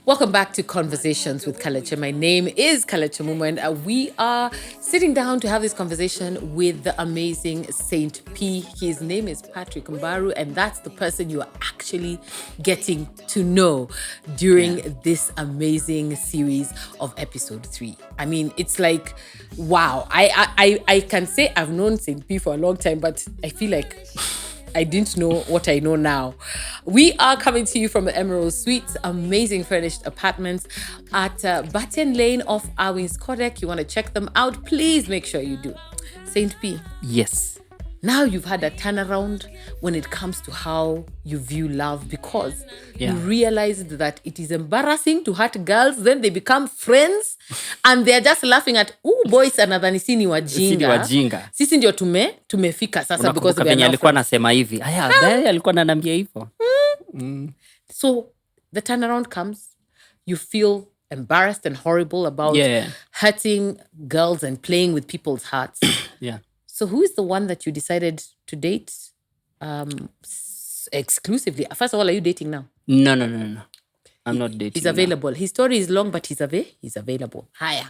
Welcome back to Conversations with Kalecha. My name is Kalecha Mumo, and we are sitting down to have this conversation with the amazing Saint P. His name is Patrick Mbaru, and that's the person you are actually getting to know during this amazing series of episode 3. I mean, it's like, wow. I can say I've known Saint P for a long time, but I feel like I didn't know what I know now. We are coming to you from the Emerald Suites, amazing furnished apartments at Batten Lane off Arwin's Codec. You want to check them out? Please make sure you do. Saint P. Yes. Now you've had a turnaround when it comes to how you view love, because you realized that it is embarrassing to hurt girls. Then they become friends and they're just laughing at, boys anadhani si ni wajinga. Sisi ndio tumefika sasa because we are now alikuwa anasema hivi. Alikuwa ananiambia hivyo. So the turnaround comes, you feel embarrassed and horrible about hurting girls and playing with people's hearts. So who is the one that you decided to date exclusively? First of all, are you dating now? No. I'm not dating. He's available. His story is long, but he's available. Haya.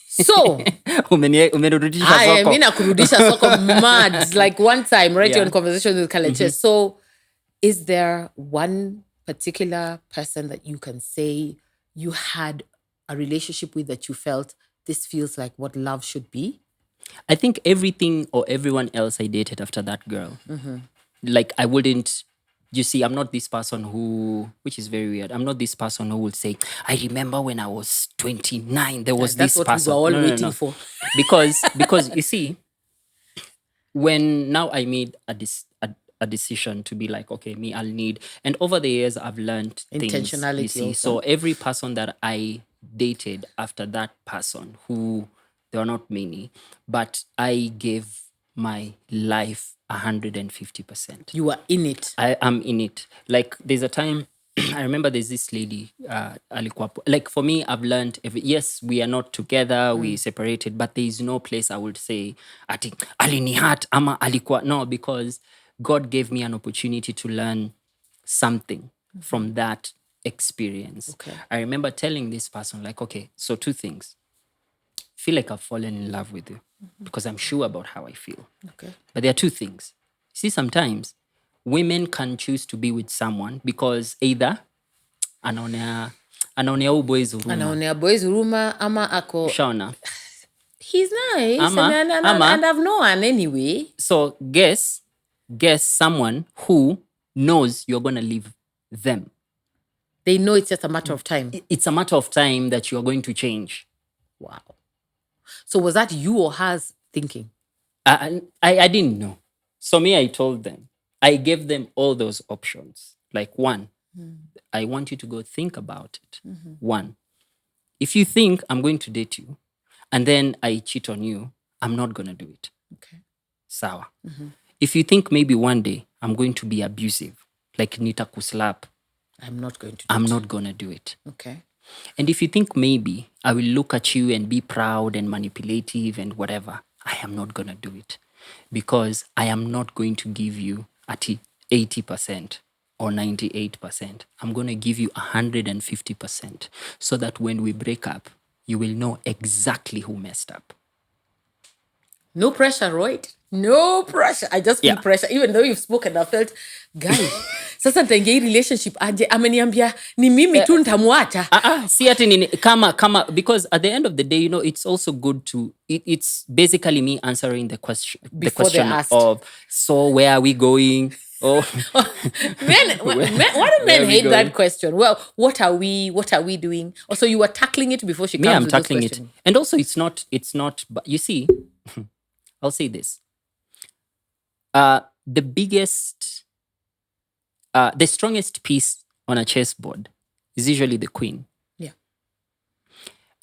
So, umenirudisha mimi nakurudisha soko mad. Like one time, right here on Conversations with Kalecha. So, is there one particular person that you can say you had a relationship with that you felt this feels like what love should be? I think everything or everyone else I dated after that girl, like I wouldn't, you see, I'm not this person who, which is very weird, I'm not this person who will say, I remember when I was 29, there was this person. That's what we were all waiting for. Because you see, when now I made a decision to be like, okay, me, I'll need, and over the years I've learned intentionality. Things, you see. So every person that I dated after that person, who there are not many, but I gave my life 150%. You are in it. I am in it. Like there's a time, I remember there's this lady, like for me, I've learned, yes, we are not together, we separated, but there is no place I would say, I think, alinihat, ama alikuwa. No, because God gave me an opportunity to learn something from that experience. Okay. I remember telling this person, like, okay, so 2 things. Feel like I've fallen in love with you because I'm sure about how I feel. Okay. But there are 2 things. See, sometimes women can choose to be with someone because either anaonea boys huruma ama ako Shauna. He's nice and I've known one anyway. So guess someone who knows you're going to leave them. They know it's just a matter of time. It's a matter of time that you are going to change. Wow. So was that you or hers thinking? I didn't know. So me, I told them. I gave them all those options. Like 1, I want you to go think about it. 1, if you think I'm going to date you and then I cheat on you, I'm not going to do it. Okay. Sawa. If you think maybe one day I'm going to be abusive, like nita kuslap, I'm not going to do it. Okay. And if you think maybe I will look at you and be proud and manipulative and whatever, I am not going to do it. Because I am not going to give you 80% or 98%. I'm going to give you 150% so that when we break up, you will know exactly who messed up. No pressure, right? No pressure. I just feel pressure. Even though you've spoken, I felt, guy, sasa nitaingia relationship aje ameniambia ni mimi tu nitamwacha. Si ati nini kama because at the end of the day, you know, it's also good to it's basically me answering the question of, so where are we going? Why do men hate that question? Well, what are we doing? Also, you were tackling it before she comes. I'm tackling it. And also it's not but you see, I'll say this. The biggest, the strongest piece on a chessboard is usually the queen. Yeah.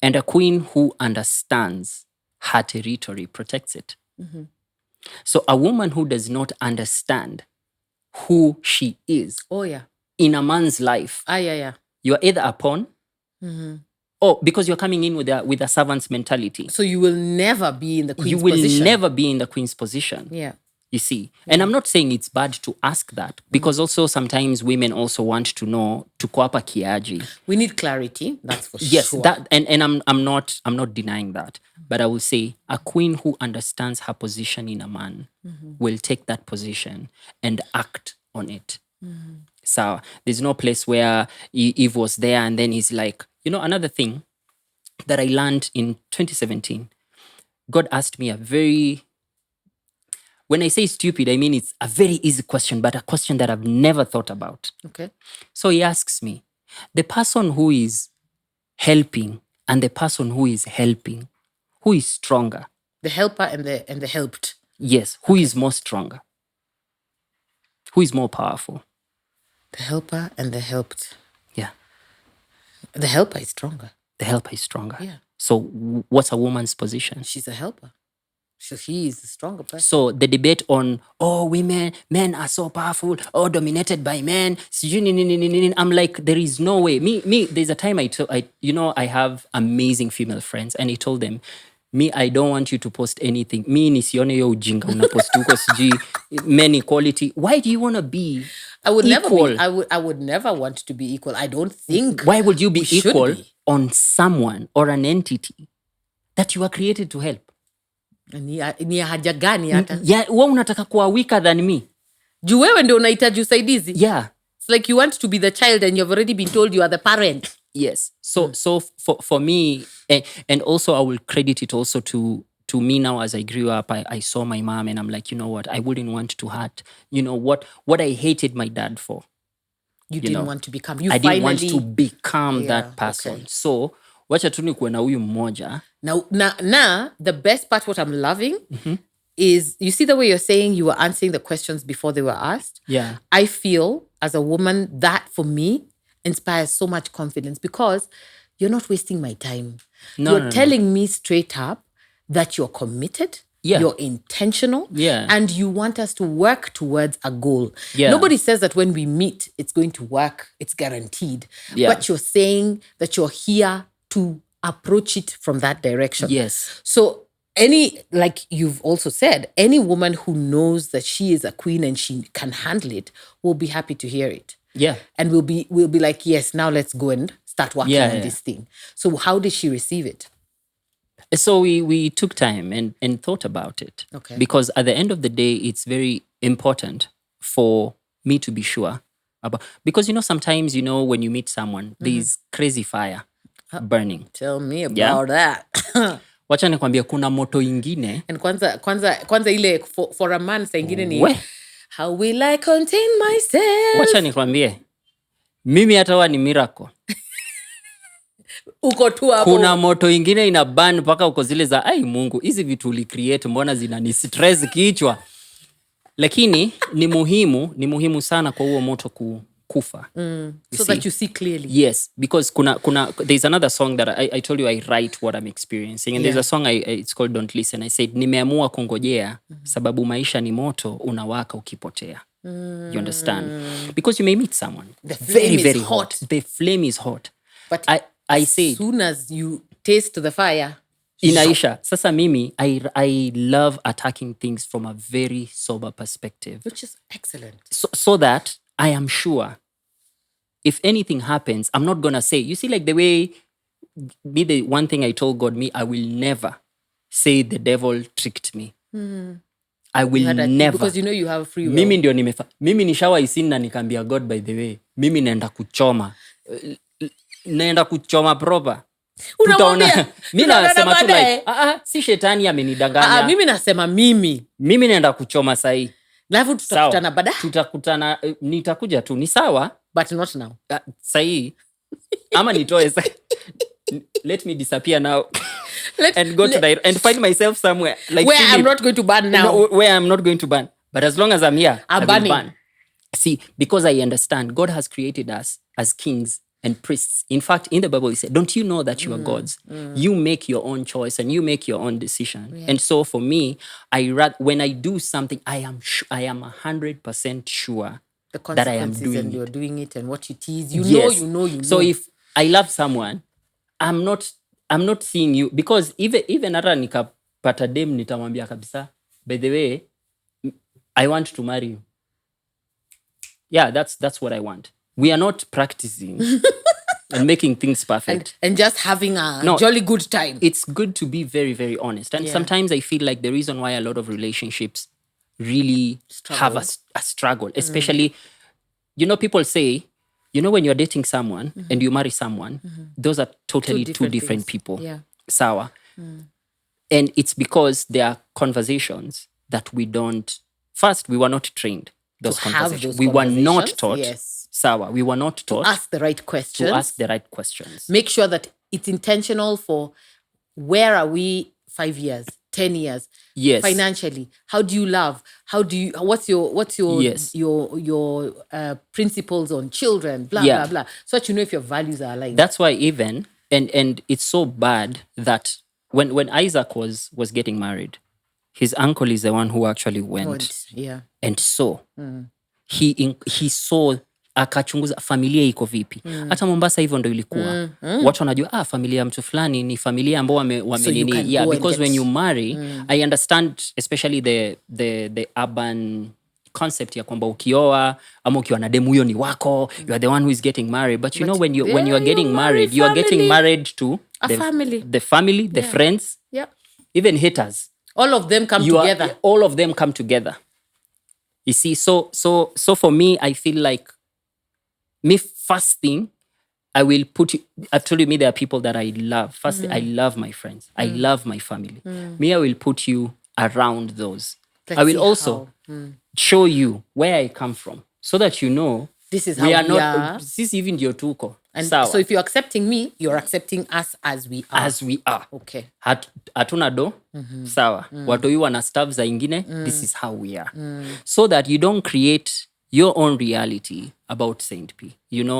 And a queen who understands her territory protects it. So a woman who does not understand who she is in a man's life, you are either a pawn or because you're coming in with a servant's mentality. So you will never be in the queen's position. You will never be in the queen's position. Yeah. You see, and I'm not saying it's bad to ask that, because also sometimes women also want to know to kuapa kiaji. We need clarity, that's for Yes, sure. that and I'm not denying that, but I will say a queen who understands her position in a man will take that position and act on it. So there's no place where Eve was there and then he's like, another thing that I learned in 2017, God asked me a very, when I say stupid, I mean it's a very easy question, but a question that I've never thought about. Okay. So he asks me, the person who is helping and the person who is helping, who is stronger? The helper and the helped. Yes, who is more stronger? Who is more powerful? The helper and the helped. Yeah. The helper is stronger. The helper is stronger. Yeah. So what's a woman's position? She's a helper. So he is the stronger person. So the debate on, men are so powerful, dominated by men. I'm like, there is no way. Me. There's a time I have amazing female friends, and I told them, I don't want you to post anything. Me nisione yo ujinga unapost huko sijui men equality. Why do you want to be equal? I would never want to be equal. I don't think. Why would you be equal on someone or an entity that you are created to help? Ni haja gani hata? Yeah, wewe unataka kuwa weaker than me. Juu wewe ndio unahitaji usaidizi. Yeah. It's like you want to be the child and you've already been told you are the parent. Yes. So for me, and also I will credit it also to me now as I grew up. I saw my mom and I'm like, you know what? I wouldn't want to hurt. What I hated my dad for. You didn't want to become. I didn't want to become that person. Okay. So wacha tu nikuwe na huyu mmoja. Now, the best part, what I'm loving, is you see the way you're saying you were answering the questions before they were asked. Yeah. I feel as a woman that for me inspires so much confidence because you're not wasting my time. You're telling me straight up that you're committed. Yeah. You're intentional. Yeah. And you want us to work towards a goal. Yeah. Nobody says that when we meet, it's going to work. It's guaranteed. Yeah. But you're saying that you're here to approach it from that direction. Yes. So like you've also said, any woman who knows that she is a queen and she can handle it will be happy to hear it. Yeah. And we'll be like, yes, now let's go and start working on this thing. So how did she receive it? So we took time and thought about it. Okay. Because at the end of the day, it's very important for me to be sure about, because sometimes when you meet someone, there's crazy fire burning. Tell me about that. Wacha nikwambia kuna moto ingine. And kwanza ile for a man sa ingine ni how will I contain myself? Wacha nikwambie. Mimi hata ni miracle. Uko tu hapo. Kuna moto ingine ina burn mpaka uko zile za ai Mungu, hizi vitu uli create mbona zinani stress kichwa. Lakini ni muhimu sana kwa huo moto kufa. So that you see clearly. Yes, because there's another song that I told you I write what I'm experiencing, and there's a song it's called Don't Listen. I said nimeamua kungojea sababu maisha ni moto unawaka ukipotea. You understand? Because you may meet someone very very hot. The flame is hot. But I say as soon as you taste the fire, inaisha. Sasa mimi I love attacking things from a very sober perspective, which is excellent. So that I am sure if anything happens, I'm not gonna say, you see, like the way the one thing I told God, I will never say the devil tricked me. I will never. Because you have free will. Mimi ndio mimi nishawa isini na nikaambia God, by the way, mimi naenda kuchoma proper. Tutaona. Mimi nasema tu like, si shetani amenidanganya. Mimi nasema mimi naenda kuchoma sahi. Lafu tutakutana baadaye. Tutakutana, nitakuja tu, ni sawa. But not now. Sahi. Ama nitoe sahi. Let me disappear now. And go to and find myself somewhere. Like where I'm not going to burn now. No, where I'm not going to burn. But as long as I'm here, I will burn. See, because I understand God has created us as kings and priests. In fact, in the Bible, he said, don't you know that you are gods? You make your own choice and you make your own decision. Yeah. And so for me, when I do something, I am 100% sure that I am doing and you're doing it and what it is. You know. So if I love someone, I'm not seeing you, because even hata nikapata dem nitamwambia kabisa, by the way, I want to marry you. Yeah, that's what I want. We are not practicing and making things perfect. And just having a No, jolly good time. It's good to be very, very honest. And sometimes I feel like the reason why a lot of relationships really have a struggle, especially, people say, when you're dating someone and you marry someone, those are totally two different people. Yeah. Sour. And it's because there are conversations that we were not trained. Those conversations. We were not taught. Yes. Sour. We were not taught. To ask the right questions. To ask the right questions. Make sure that it's intentional for where are we 5 years, 10 years? Yes. Financially. How do you love? What's your Yes. your principles on children? Blah, blah, blah. So that you know if your values are aligned. That's why even, and it's so bad that when Isaac was getting married, his uncle is the one who actually went. Yeah. And saw. He saw, akachunguza familia iko vipi. Hata Mombasa hivyo ndo ilikuwa. Watu wanajua familia mtu fulani ni familia ambao wamenini. Yeah, because when you marry, I understand especially the urban concept ya kwamba ukioa ama ukiwa na demu huyo ni wako, you are the one who is getting married, but when you are getting married, you are getting married to the family, the friends, even haters. All of them come together. All of them come together. You see, so for me, I feel like first thing, I will put you. I've told you, there are people that I love. First, I love my friends. I love my family. I will put you around those. I will also show you where I come from, so that you know this is how we are. This even ndio tuko. And so if you're accepting me, you're accepting us as we are. As we are. Okay. Hatuna do. Sawa. Watoi wana stuff za ingine. This is how we are. So that you don't create your own reality about Saint P.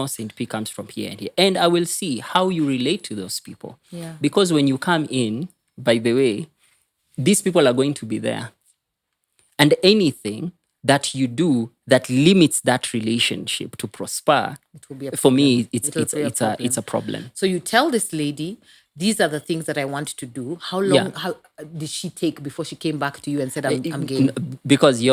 Saint P comes from here and here. And I will see how you relate to those people. Yeah. Because when you come in, by the way, these people are going to be there. And anything that you do that limits that relationship to prosper, it will be for me, it's a problem. So you tell this lady, these are the things that I want to do. How long? How did she take before she came back to you and said, "I'm game"? Because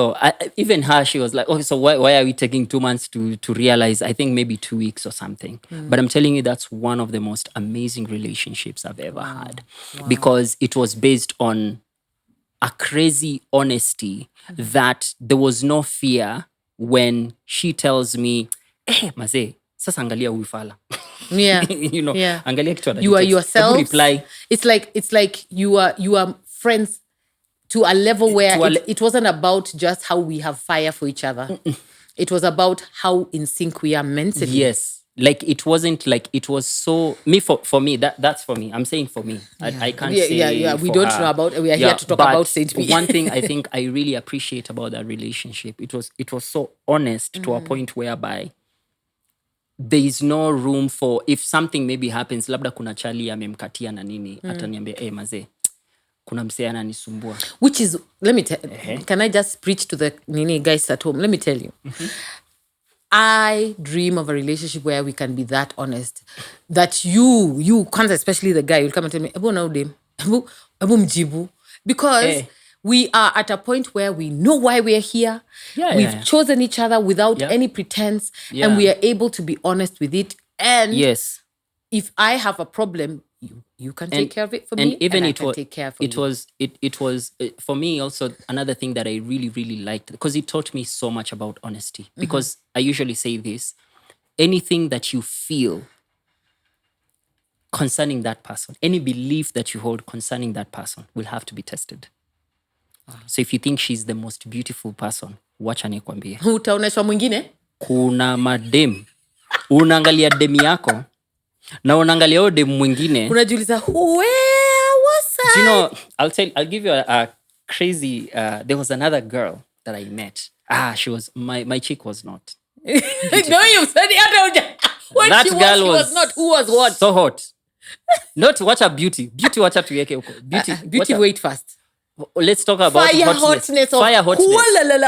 even her, she was like, "Okay, so why are we taking 2 months to realize?" I think maybe 2 weeks or something. But I'm telling you, that's one of the most amazing relationships I've ever had, because it was based on a crazy honesty that there was no fear when she tells me, mazee, sasa angalia huyu fala. Yeah. Angalia kitu anajitext. You are yourself. Reply. It's like you are friends to a level where it wasn't about just how we have fire for each other. It was about how in sync we are mentally. Yes. Like it wasn't like it was so me for me that's for me. I'm saying for me. I can't say we don't know about. We are here to talk about Saint P. One thing I think I really appreciate about that relationship, it was so honest to a point whereby there is no room for, if something maybe happens, labda kuna chali amemkatia na nini, ataniambia mazee, kuna msee ananisumbua. Which is, let me tell, can I just preach to the guys at home? Let me tell you. I dream of a relationship where we can be that honest. That you can't, especially the guy, will come and tell me, Ebu na udem, Ebu mjibu. Because we are at a point where we know why we're here. We've chosen each other without any pretense. And we are able to be honest with it. And if I have a problem, you can take care of it for me, even and I can take care of you. It was for me also another thing that I really, really liked, because it taught me so much about honesty. Because I usually say this, anything that you feel concerning that person, any belief that you hold concerning that person will have to be tested. So if you think she's the most beautiful person, wacha nikwambie. Utaoneshwa mwingine? Kuna madem. Unaangalia demi yako. Na unaangalia huyo demu mwingine. Unajiuliza, where was I? Do you know, I'll give you a crazy, there was another girl that I met. She was, my chick was not. No, you said it. When that girl was not. Who was what? So hot. Not watch her beauty. Beauty watch her tuweke huko. Beauty wait first. Let's talk about fire hotness. Fire hotness.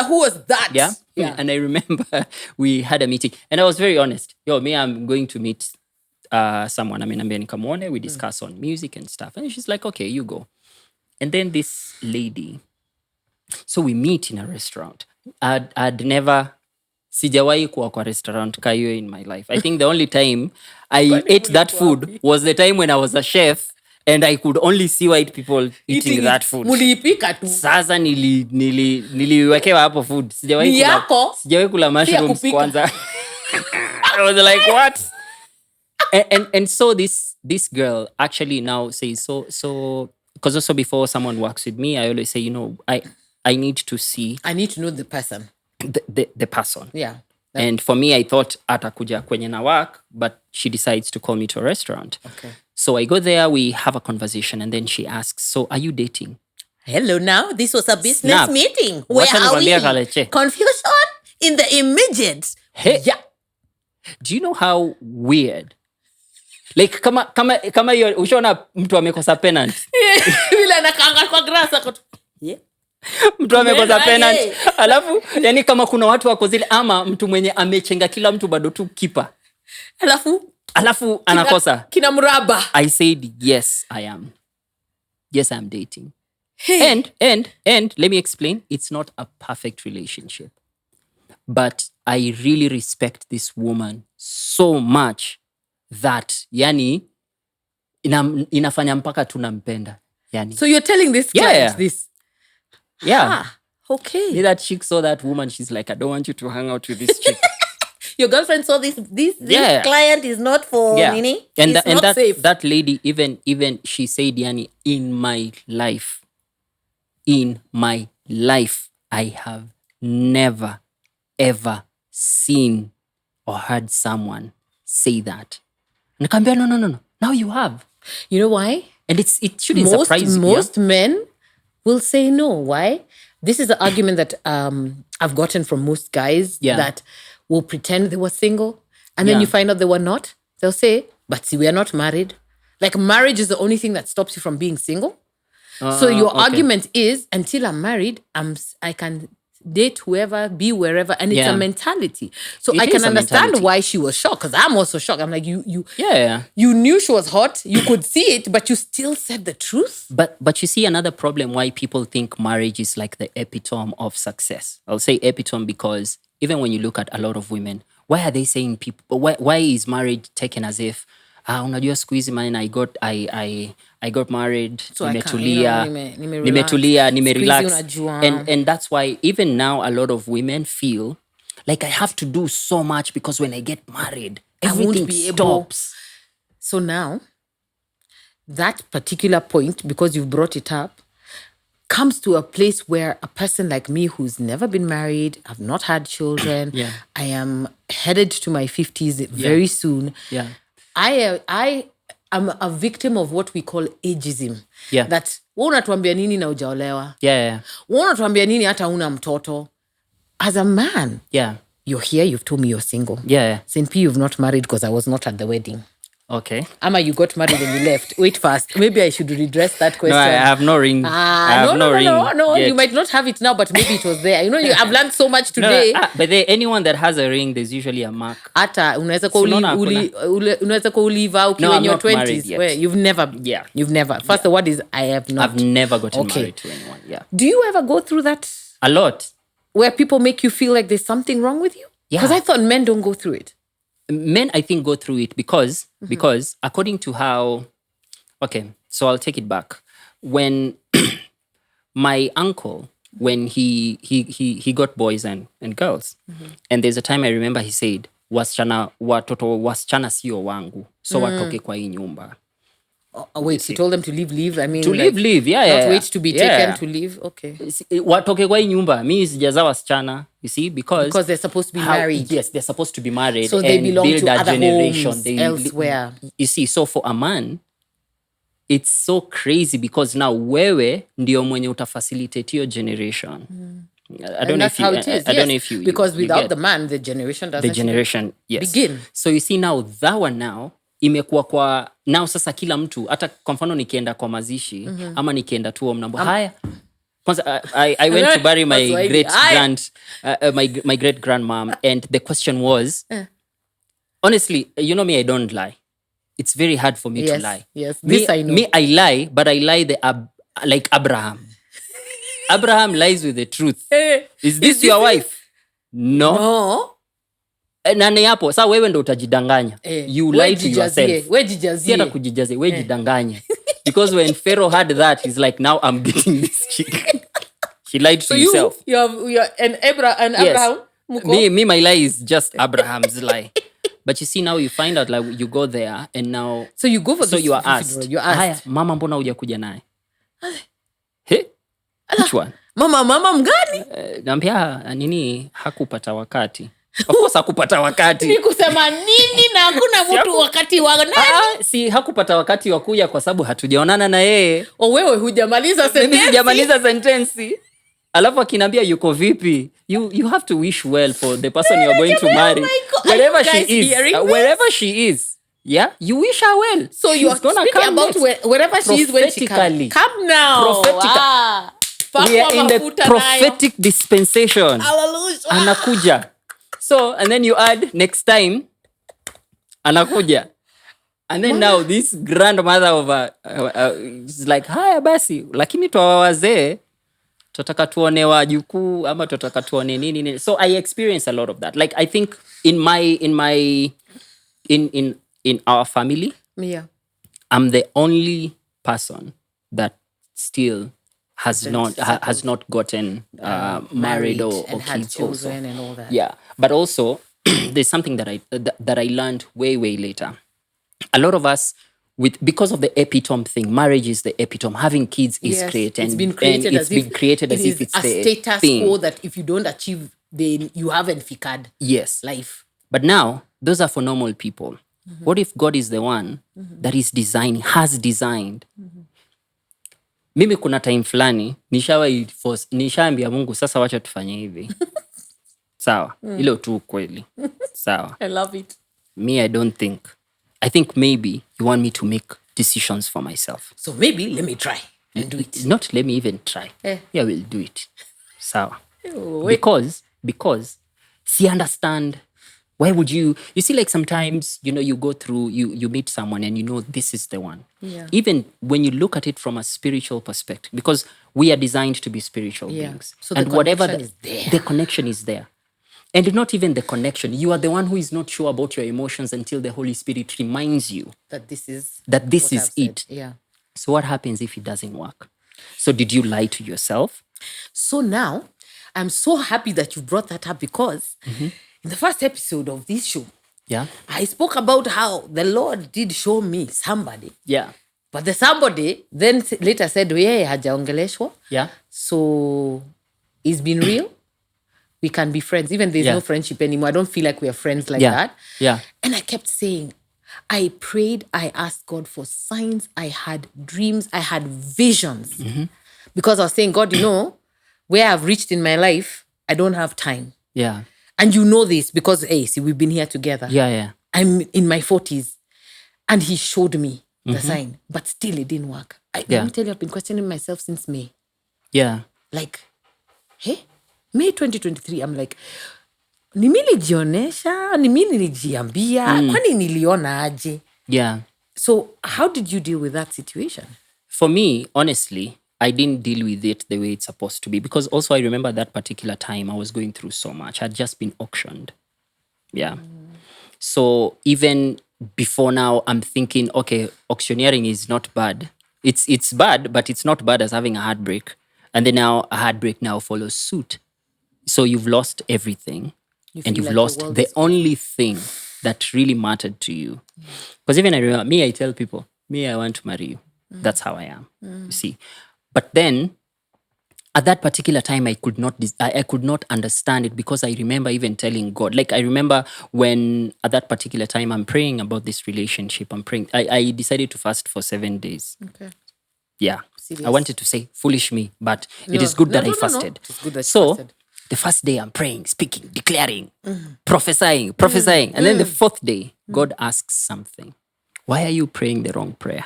Who was that? Yeah. And I remember we had a meeting. And I was very honest. I'm going to meet someone. Niambia nikamwone. We discuss on music and stuff. And she's like, okay, you go. And then this lady, so we meet in a restaurant. I'd never sijawahi kuwa kwa restaurant ka hiyo in my life. I think the only time I ate that food was the time when I was a chef and I could only see white people eating that food. Muliipika tu. Sasa niliwekewa hapo food. Ni yako? Sijawahi kula mushrooms kwanza. I was like, what? And so this girl actually now says so because also before someone works with me, I always say, I need to see. I need to know the person. The person. Yeah. And for me, I thought atakuja kwenye na work, but she decides to call me to a restaurant. Okay. So I go there, we have a conversation, and then she asks, so are you dating? Hello now, this was a business meeting. Where Wacha are we? nikwambie Kaleche. Confusion in the immediate. Hey. Yeah. Do you know how weird? Like kama hiyo ushaona mtu amekosa penant. Vile anakaanga kwa grass akoto. Yeah. Mtu amekosa penant. Alafu yani kama kuna watu wako zile ama mtu mwenye amechenga kila mtu bado tu kipa. Alafu anakosa. Kina mraba. I said yes, I am. Yes, I'm dating. Hey. And let me explain, it's not a perfect relationship. But I really respect this woman so much that yani inafanya mpaka tunampenda. Yani. So you're telling this client this? Yeah. Okay. That chick saw that woman, she's like, I don't want you to hang out with this chick. Your girlfriend saw this client is not for Nini. And it's not safe. That lady even she said, yani, in my life, I have never ever seen or heard someone say that. Nakambia, no. Now you have. You know why? And it shouldn't surprise you. Most men will say no. Why? This is the argument that I've gotten from most guys that will pretend they were single. And then you find out they were not. They'll say, but see, we are not married. Like marriage is the only thing that stops you from being single. So your argument is, until I'm married, I can date whoever, be wherever, and it's a mentality. So I can understand why she was shocked, because I'm also shocked. I'm like, you knew she was hot, you could see it, but you still said the truth. But you see another problem why people think marriage is like the epitome of success. I'll say epitome because even when you look at a lot of women, why are they saying people? Why is marriage taken as if unajua siku hizi man, I got married, so nimetulia, nimerelax. And that's why even now a lot of women feel like I have to do so much because when I get married, everything stops. So now, that particular point, because you've brought it up, comes to a place where a person like me who's never been married, I've not had children, I am headed to my 50s very soon. Yeah. I am a victim of what we call ageism. Yeah. That wewe unatuambia nini na hujaolewa? Yeah. Wewe unatuambia nini hata una mtoto? As a man, you're here, you've told me you're single. Yeah. St. P, you've not married because I was not at the wedding. Okay. Ama, you got married and you left. Wait first. Maybe I should redress that question. No, I have no ring. No. You might not have it now, but maybe it was there. I've learned so much today. But anyone that has a ring, there's usually a mark. Hata unaweza kwa uliva ukiwa in your 20s. Where you've never. Yeah. You've never. First, the word is I have not. I've never gotten married to anyone. Yeah. Do you ever go through that? A lot. Where people make you feel like there's something wrong with you? Yeah. Because I thought men don't go through it. Men, I think, go through it because according to how, okay, so I'll take it back. When my uncle, when he got boys and girls, and there's a time I remember he said, watoto wasichana sio wangu, so watoke kwa hii nyumba. Wait, he told them to leave. I mean, to leave, yeah. Not wait to be taken to leave. Okay. Watoke kwa hii nyumba. Mimi sijaza wasichana, you see, because they're supposed to be married. Yes, they're supposed to be married. So they belong build to a other generation. homes elsewhere. You see, so for a man, it's so crazy because now wewe ndio mwenye utafacilitate your generation. I don't know if you. I don't know if you. Because without the man, the generation doesn't. Begin. So you see now that one now. Imekuwa kwa now sasa kila mtu hata kwa mfano nikienda kwa mazishi ama nikienda tu mnambo haya kwanza I went to bury my great grandmom and the question was honestly me, I don't lie. It's very hard for me to lie. Yes, this I know. I lie, but I lie like Abraham. Abraham lies with the truth. Is this this your it? wife? No. No. Nani hapo sa wewe ndo utajidanganya. You lie to yourself. Si hata kujijazie, we jidanganye. Because when Pharaoh had that, he's like, now I'm getting this chick. He lied to himself. You're an Abraham. Me, my lie is just Abraham's lie. But you see, now you find out, like, you go there and now. So you go for so this. You are asked. Haya, mama mbona hujakuja naye? He? Which one? Mama mgani? Naambia nini hakupata wakati. Of course hakupata wakati. Ni kusema nini na hakuna mtu wakati wa nani? Si hakupata wakati wa kuja kwa sababu hatujaonana na yeye. Wewe hujamaliza sentence. Mimi sijamaliza sentence. Alafu akiniambia yuko vipi? You have to wish well for the person you are going to marry. Wherever she is. Yeah, you wish her well. So you are speaking about wherever she is when she comes. Come now. We are in the prophetic dispensation. Hallelujah. Anakuja. So, and then you add next time, anakuja. And then now this grandmother of is like, haya basi, lakini tuwa wazee, tutaka tuone wajukuu, ama tutaka tuone nini. So I experience a lot of that. Like, I think in our family, I'm the only person that still has not gotten married or kids also. And all that. Yeah, but also there's something that I learned way later. A lot of us, because of the epitome thing, marriage is the epitome. Having kids is great, and it's been created as if it's a status quo that if you don't achieve, then you haven't figured life. But now those are for normal people. What if God is the one that is has designed? Mimi kuna time fulani nishaambia Mungu sasa wacha tufanye hivi. Sawa. Ile tu kweli. Sawa. I love it. Me, I think maybe you want me to make decisions for myself. So maybe let me try and do it. Not let me even try. Yeah, we'll do it. Sawa. Because see, understand. Why would you see, like, sometimes, you go through, you meet someone and this is the one. Yeah. Even when you look at it from a spiritual perspective, because we are designed to be spiritual beings. So and the connection is there. And not even the connection. You are the one who is not sure about your emotions until the Holy Spirit reminds you that this is it. Yeah. So what happens if it doesn't work? So did you lie to yourself? So now, I'm so happy that you brought that up because in the first episode of this show, I spoke about how the Lord did show me somebody. Yeah. But the somebody then later said, hajaongeleshwa. Yeah. So it's been real. We can be friends. Even there's no friendship anymore. I don't feel like we are friends like that. Yeah. And I kept saying, I prayed, I asked God for signs. I had dreams. I had visions. Because I was saying, God, where I've reached in my life, I don't have time. Yeah. And you know this because, see, we've been here together. Yeah. I'm in my 40s. And he showed me the sign. But still, it didn't work. Let me tell you, I've been questioning myself since May. Yeah. Like, May 2023, I'm like, ni mimi nilijionesha, ni mimi nilijiambia, kwani niliona aje? Yeah. So, how did you deal with that situation? For me, honestly, I didn't deal with it the way it's supposed to be. Because also I remember that particular time I was going through so much. I'd just been auctioned. Yeah. So even before now, I'm thinking, okay, auctioneering is not bad. It's bad, but it's not bad as having a heartbreak. And then now a heartbreak now follows suit. So you've lost everything. And you've lost the only thing that really mattered to you. Because even I remember, I tell people, I want to marry you. That's how I am. You see. But then, at that particular time, I could not understand it because I remember even telling God. Like, I remember when, at that particular time, I'm praying about this relationship. I'm praying. I decided to fast for 7 days. Okay. Yeah. Serious? I wanted to say, foolish me, but it is good that I fasted. It's good that you fasted. The first day I'm praying, speaking, declaring, prophesying. And then the fourth day, God asks something. Why are you praying the wrong prayer?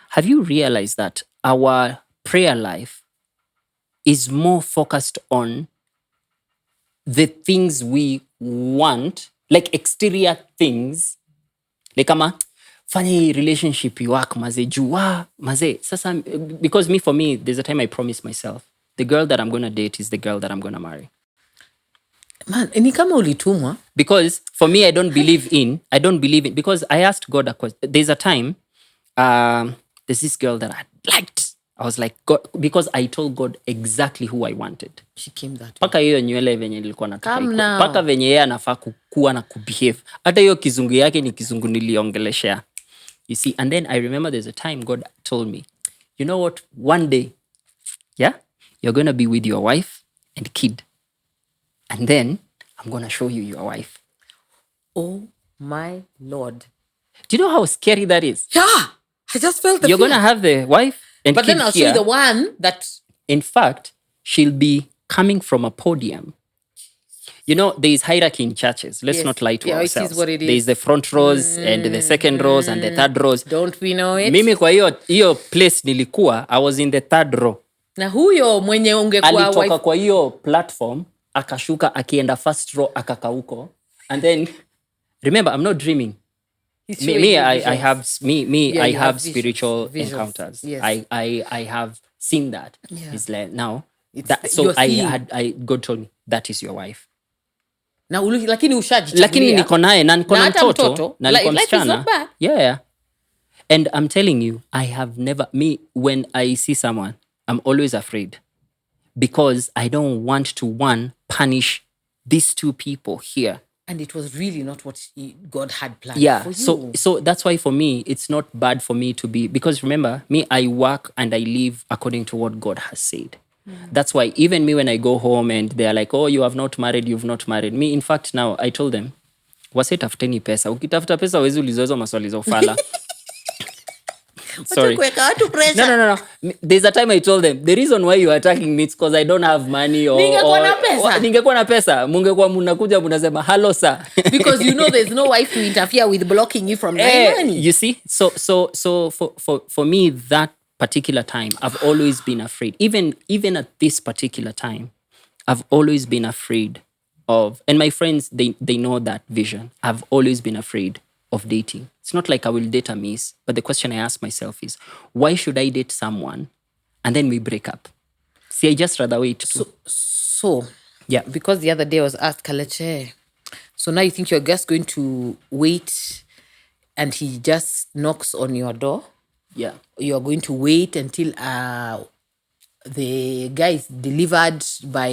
Have you realized that our prayer life is more focused on the things we want, like exterior things? Like, fanya hii relationship iwak maze jua maze sasa because for me there's a time I promised myself the girl that I'm going to date is the girl that I'm going to marry. Man, ni kama ulitumwa. Because for me I don't believe in because I asked God a question. There's a time there's this girl that I liked. I was like God, because I told God exactly who I wanted. She came that way. Paka hiyo nywele venye nilikuwa nataka Come ikuwe. now. Paka venye yeye anafaa kukua na kubehave. Hata hiyo kizungu yake ni kizungu niliongeleshea. You see, and then I remember there's a time God told me, you know what, one day, yeah, you're going to be with your wife and kid. And then I'm going to show you your wife. Oh my Lord. Do you know how scary that is? Yeah. I just felt the You're fear. going to have the wife and But kid then I'll here. show you the one that... In fact, she'll be coming from a podium. You know, there is hierarchy in churches. Let's not lie to ourselves. It is what it is. There is the front rows and the second rows and the third rows. Don't we know it? Mimi kwa hiyo place nilikuwa, I was in the third row. Na huyo mwenye ungekuwa alitoka kwa hiyo platform, akashuka akienda first row akakauko. And then, remember, I'm not dreaming. I have spiritual encounters. Yes. I have seen that. Yeah. It's like now. God told me that is your wife. Na lakini ushajichagulia. Lakini niko naye na niko na mtoto na niko msichana. Life is not bad. Yeah. And I'm telling you, I have never when I see someone, I'm always afraid because I don't want to punish these two people here. And it was really not what God had planned for you. So that's why for me, it's not bad for me to be, because remember, I work and I live according to what God has said. That's why even me when I go home and they're like, oh, you've not married. Me, in fact, now I told them, wasitafuteni pesa. Ukitafuta pesa wezi ulizozo maswali za ufala. Sorry. No. There's a time I told them, the reason why you are attacking me is because I don't have money ningekuwa na pesa. Mungekuwa munakuja munasema, hello sir. Because you know there's no wife to interfere with blocking you from my money. You see? So for me, that particular time, I've always been afraid. Even at this particular time, I've always been afraid of, and my friends, they know that vision. I've always been afraid of dating. It's not like I will date a miss, but the question I ask myself is, why should I date someone and then we break up? See, I just rather wait. So yeah, because the other day I was asked, Kaleche, so now you think you're just going to wait and he just knocks on your door? Yeah. You're going to wait until the guy is delivered by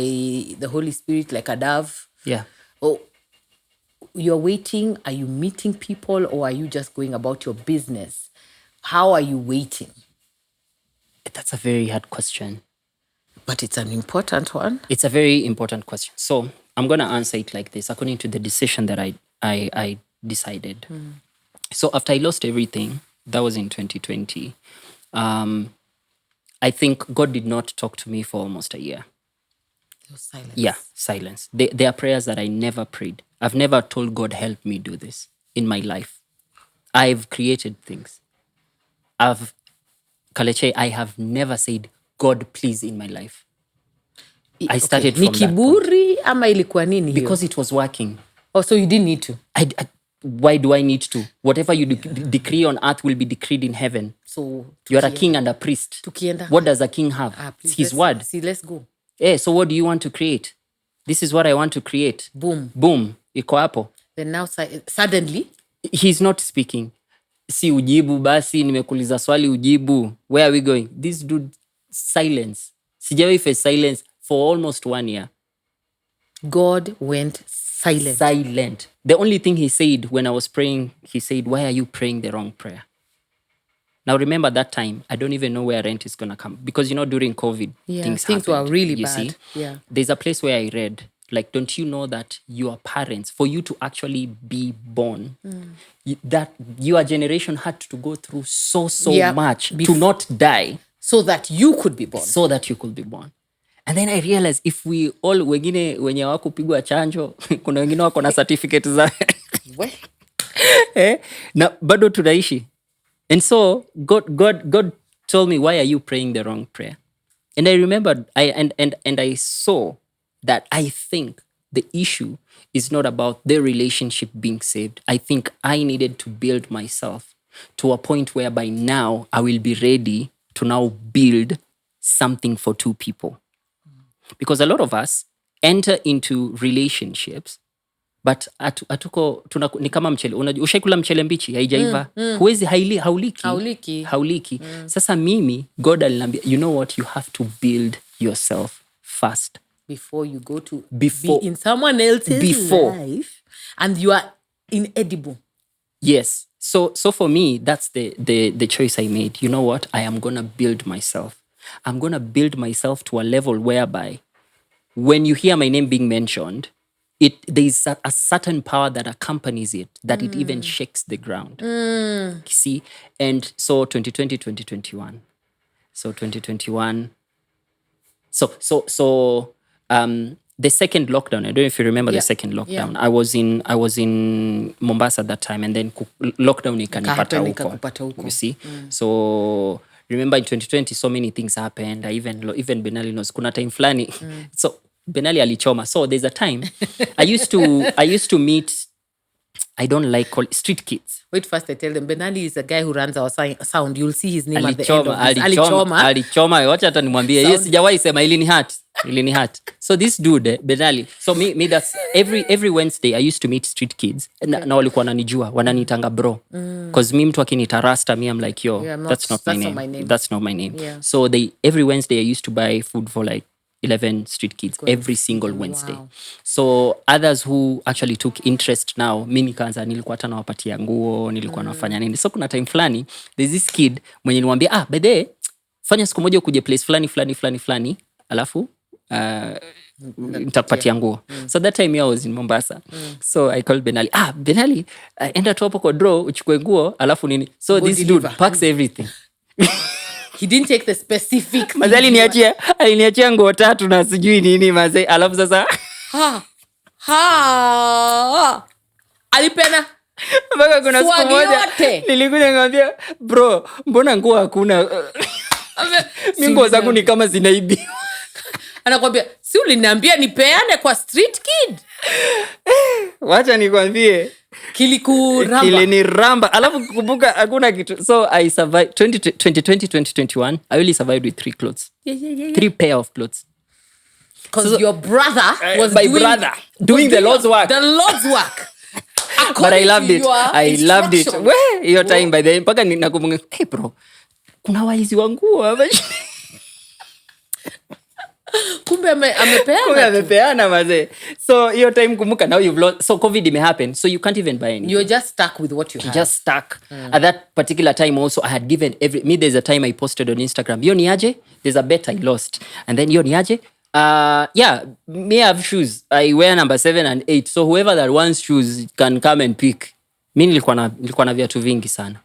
the Holy Spirit like a dove? Yeah. Oh, you're waiting. Are you meeting people or are you just going about your business? How are you waiting? That's a very hard question. But it's an important one. It's a very important question. So I'm going to answer it like this, according to the decision that I decided. So after I lost everything, that was in 2020, I think God did not talk to me for almost a year. There was silence. Yeah, silence. There are prayers that I never prayed. I've never told God, help me do this in my life. I've created things. Kaleche, I have never said, God, please, in my life. I started from that kiburi ama ilikuwa nini? Because it was working. Oh, so you didn't need to? Why do I need to? Whatever you decree on earth will be decreed in heaven. So you're a king and a priest. What does a king have? It's his word. See, let's go. So what do you want to create? This is what I want to create. Boom. Iko hapo. Then now suddenly he's not speaking. Si ujibu basi, nimekuuliza swali ujibu. Where are we going? This dude, silence. Sijawahi face silence for almost 1 year. God went silent. The only thing he said when I was praying, he said, why are you praying the wrong prayer? Now remember that time, I don't even know where rent is going to come. Because during COVID, things were really you bad. See? Yeah. There's a place where I read, like, don't you know that your parents, for you to actually be born, that your generation had to go through so much to not die. So that you could be born. And then I realized if we all, wengine wenye hawakupigwa chanjo, kuna wengine wako na certificate za na bado tunaishi. And so God told me, why are you praying the wrong prayer? And I remembered, I saw that I think the issue is not about the relationship being saved. I think I needed to build myself. to a point whereby now I will be ready to now build something for two people. Because a lot of us enter into relationships but ni kama mchele. Ushaikula mchele mbichi haijaiva, huwezi hauliki. Sasa mimi God aliniambia, you know what, you have to build yourself first before you go to be in someone else's life and you are inedible. Yes. So for me, that's the choice I made. You know what? I am going to build myself. I'm going to build myself to a level whereby when you hear my name being mentioned, there's a certain power that accompanies it, that it even shakes the ground. You see? And so 2020, 2021. So 2021. So the second lockdown, I don't know if you remember the second lockdown. I was in Mombasa at that time, and then lockdown ikanipata huko. You see? So remember in 2020 so many things happened. Even Benali knows kuna time flani. So Benali alichoma. So there's a time I used to meet, I don't like street kids. Wait, first I tell them Benali is a guy who runs our sound. You'll see his name at the end of this. Alichoma. Wacha hata nimwambie. Yes, sijawahi sema ilini hat. So this dude, Benali. So me that's every Wednesday I used to meet street kids. Na walikuwa wananijua, wananitanga bro. Cause me mtu akinita rasta, me I'm like, yo, that's not my name. That's not my name. Yeah. So every Wednesday I used to buy food for like 11 street kids every single Wednesday. Wow. So others who actually took interest now, mi nikaanza nilikuwa hata nawapatia nguo, nilikuwa nafanya nini. So kuna time flani, there's this kid mwenye niwaambia, by the way, fanya siku moja ukuje place flani, alafu nitakupatia nguo. So that time I was in Mombasa. So I called Benali. Benali, enda tu hapo kwa draw, uchukue nguo, alafu nini. So this dude packs everything. He didn't take the specific. Mazali aliniachia nguo 3 na sijui nini mazee. Alafu sasa alipena mpaka kuna siku moja nilikuja ngambia, bro, mbona nguo hakuna? Mimi nguo zangu ni kama zinaibiwa. Anakuambia, si uliniambia nipeane kwa street kid? Wacha nikwambie. Kiliniramba. Alafu kukumbuka hakuna kitu. So I survived 2020, 2021. I only survived with 3 clothes. Yeah. 3 pair of clothes. Because your brother was doing the Lord's work. The Lord's work. But I loved it. I loved it. Your time by then. Paka nakumbuka, hey bro, kuna waizi wangu hapa. Kumbe amepeana mazee. So your time kumbuka, now you've lost. So COVID may happen, so you can't even buy anything. You're just stuck with what you have. Just stuck. At that particular time also, I had given there's a time I posted on Instagram, yo ni aje, there's a bet I lost. And then yo ni aje, me have shoes. I wear number 7 and 8. So whoever that wants shoes can come and pick. Mi nilikuwa na viatu vingi sana.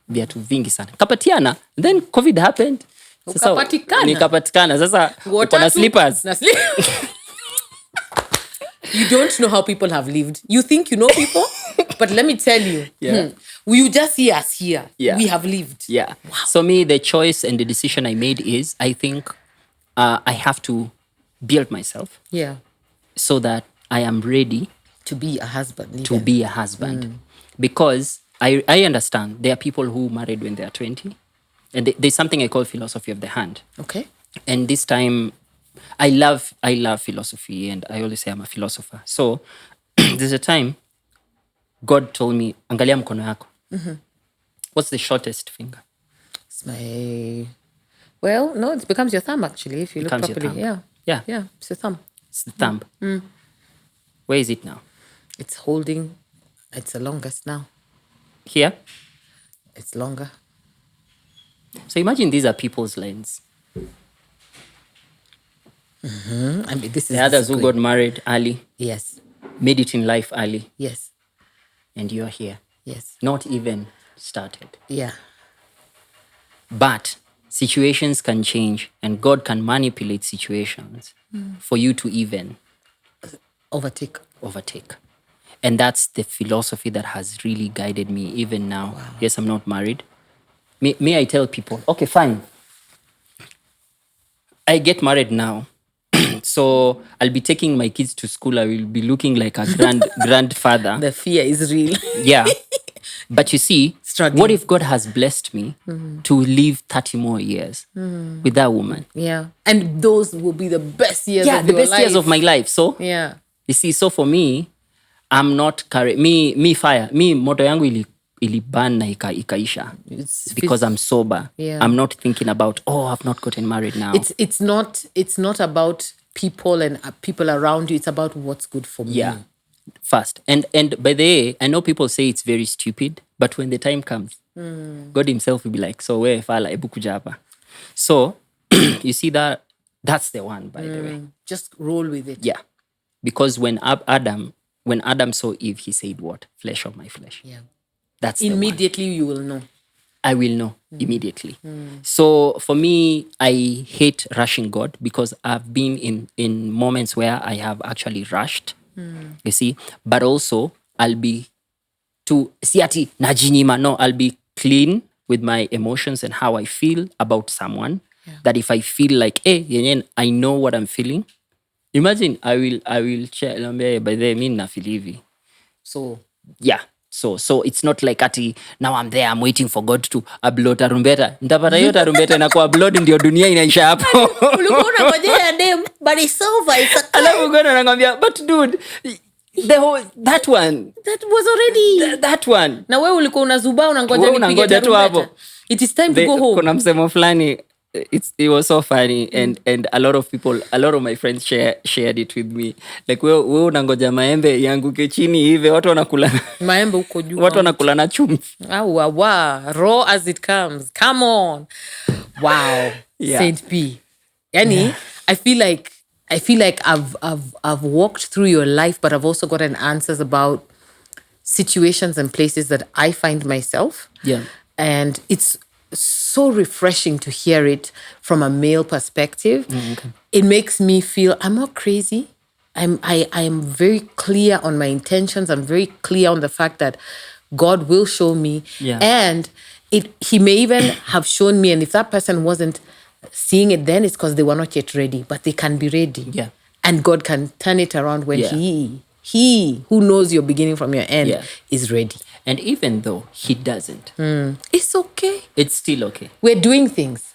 Kapatiana. Then COVID happened. Nikapatikana. Sasa uko na slippers. You don't know how people have lived. You think you know people, but let me tell you. You just see us here. Yeah. We have lived. Yeah. Wow. So me, the choice and the decision I made is, I think I have to build myself. Yeah. So that I am ready to be a husband. Because I understand there are people who married when they are 20. And there's something I call philosophy of the hand. Okay. And this time, I love philosophy, and I always say I'm a philosopher. So there's a time God told me, angalia mkono yako. What's the shortest finger? It's well, no, it becomes your thumb actually if you look properly. Yeah, it's your thumb. It's the thumb. Where is it now? It's the longest now. Here? It's longer. So imagine these are people's lines. I mean, this is the others who got married early. Yes. Made it in life early. Yes. And you're here. Yes. Not even started. Yeah. But situations can change, and God can manipulate situations for you to even overtake. And that's the philosophy that has really guided me even now. Wow. Yes, I'm not married. May I tell people, okay, fine. I get married now. So I'll be taking my kids to school. I will be looking like a grandfather. The fear is real. Yeah. But you see, Struggling. what if God has blessed me to live 30 more years with that woman? Yeah. And those will be the best years Yeah, of the your best life. years of my life. So, Yeah. you see, so for me, I'm not me fire. Me moto yangu iliban na ikaisha. It's Because I'm sober. Yeah. I'm not thinking about, I've not gotten married now. It's not about people and people around you. It's about what's good for me. Yeah. First. And by the way, I know people say it's very stupid, but when the time comes, God himself will be like, so where fala ebu kuja hapa. So you see that's the one, by the way. Just roll with it. Yeah. Because when Adam saw Eve, he said what? Flesh of my flesh. Yeah. That's the one. Immediately you will know. I will know immediately. So for me, I hate rushing God because I've been in moments where I have actually rushed. You see, but also I'll be siati najinyima. No, I'll be clean with my emotions and how I feel about someone. Yeah. That if I feel like, yenyen, I know what I'm feeling. Imagine I will share by the mean na feel hivi. So yeah. So it's not like ati now I'm there, I'm waiting for God to upload tarumbeta. Nitapata hiyo tarumbeta na ku-upload ndio dunia inaisha hapo. Ulikuwa unangojea dem, but it's over. It's a Alafu God anamwambia, but dude, that one. That was already. That one. Na wewe ulikuwa unazuba unangoja nipige tarumbeta. It is time to go home. Kuna msemo fulani, it was so funny and a lot of my friends shared it with me. Like wewe unangoja maembe yanguke chini hivi, watu wanakula maembe huko juu. Watu wanakula na chumvi. Raw as it comes. Come on. Wow. Yeah. Saint P. Yani, I feel like I've walked through your life, but I've also gotten answers about situations and places that I find myself. Yeah. And it's so refreshing to hear it from a male perspective. Okay. It makes me feel I'm not crazy. I am very clear on my intentions. I'm very clear on the fact that God will show me. Yeah. And he may even have shown me. And if that person wasn't seeing it then, it's because they were not yet ready. But they can be ready. Yeah. And God can turn it around when Yeah. he who knows your beginning from your end is ready. And even though he doesn't, it's okay. it's still okay. We're doing things.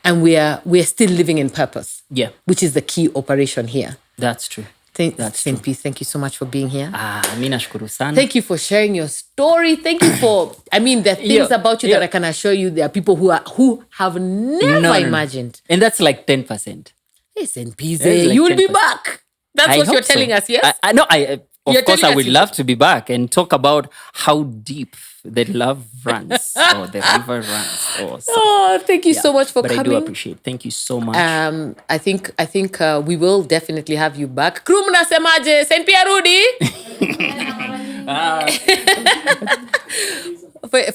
And we're still living in purpose. Yeah. Which is the key operation here. That's true. Saint P, thank you so much for being here. Mimi nashukuru sana. Thank you for sharing your story. Thank you for, there are things about you that I can assure you there are people who have never imagined. And that's like 10%. Hey, Saint P, you will be back. That's what you're telling us, yes? Of course, I would love to be back and talk about how deep the love runs or the river runs. Thank you so much for coming. I do appreciate. Thank you so much. I think we will definitely have you back. Crew mnasemaje? Saint Pierre Rudy?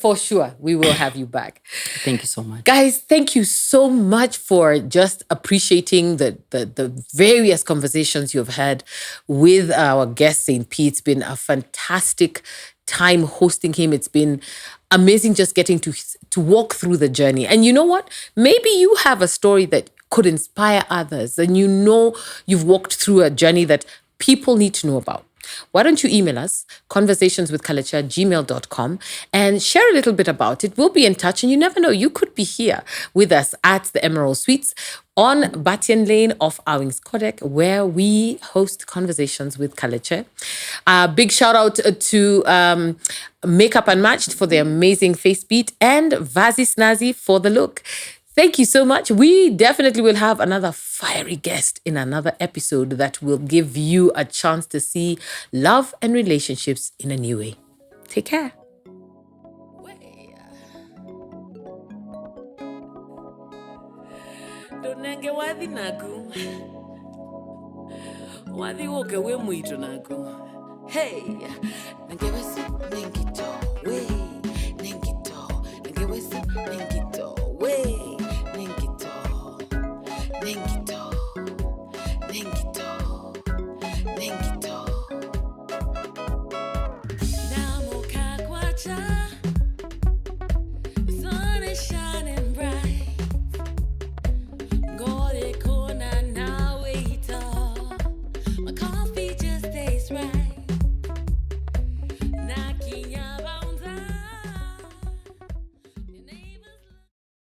For sure, we will have you back. Thank you so much. Guys, thank you so much for just appreciating the various conversations you've had with our guest, Saint P. It's been a fantastic time hosting him. It's been amazing just getting to walk through the journey. And you know what? Maybe you have a story that could inspire others, and you know you've walked through a journey that people need to know about. Why don't you email us, conversationswithculture@gmail.com, and share a little bit about it. We'll be in touch, and you never know, you could be here with us at the Emerald Suites on Batian Lane off Owings Kodek, where we host Conversations with Culture. Big shout out to Makeup Unmatched for the amazing face beat and Vazi Snazzy for the look. Thank you so much. We definitely will have another fiery guest in another episode that will give you a chance to see love and relationships in a new way. Take care. Donenge wadhi nagu. Wadhi woke we muito nagu. Hey, nange wasi nengito.